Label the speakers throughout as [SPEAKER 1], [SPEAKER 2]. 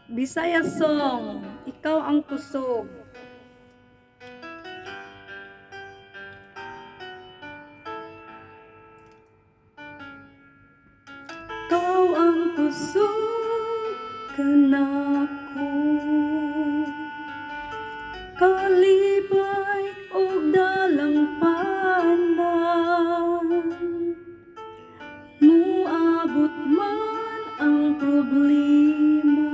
[SPEAKER 1] Bisaya song, ikaw ang kusog. Ikaw ang kusog kanako, kalipay og dalang panan. Muabot man ang problema,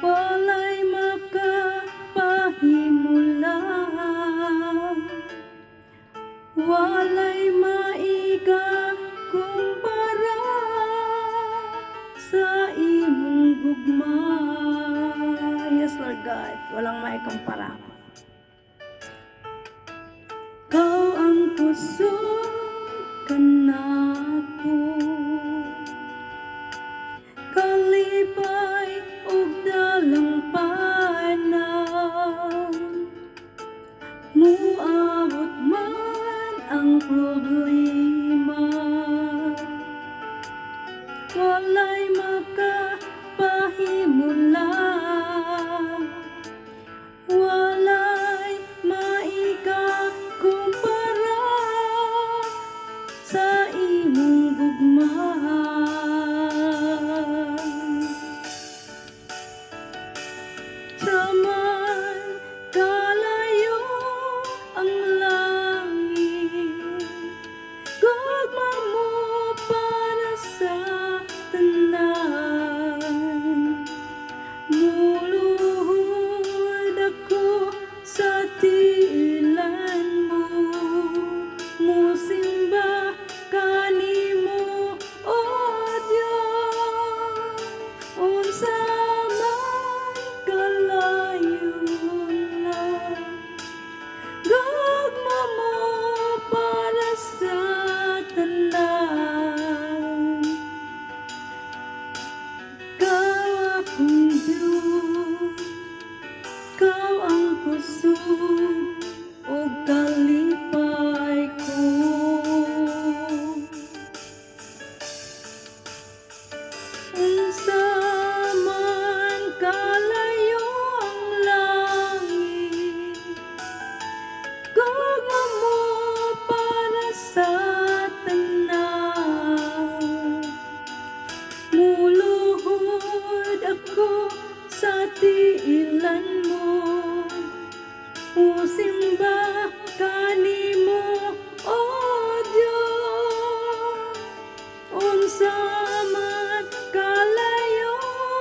[SPEAKER 1] walay makapahimulan, walay maiga kumpara sa imong gugma. Yes, Lord God, walang maikumpara. Kau ang kusog kanako, kalipay og dalang panan. Muabot man ang problema, walay makapahimulan, walay maikakumpara sa imong gugma. Saman kalayo ang langit, gugma mo para sa tanan. Muluhod ako sa tiilan mo, musimba kanimo, O Dios. Unsa man kalayo na, gugma mo para sa tanan. Ikaw akong Diyos, ikaw ang kusog ug kalipay ko. Unsa man kalayo ang langit, gugma mo para sa tanan. Muluhod ako sa tiilan mo, musimba kanimo, O Dios. Unsa man kalayo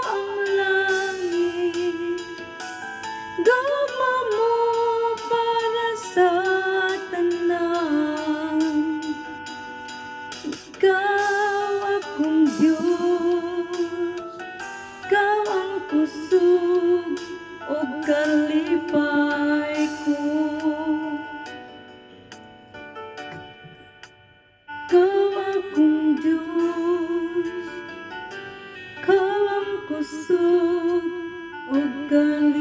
[SPEAKER 1] ang langit, gugma mo para sa tanan. Ikaw akong Diyos, ikaw ang kusog ug kalipay ko. Ikaw akong Diyos, ikaw ang kusog ug kalipay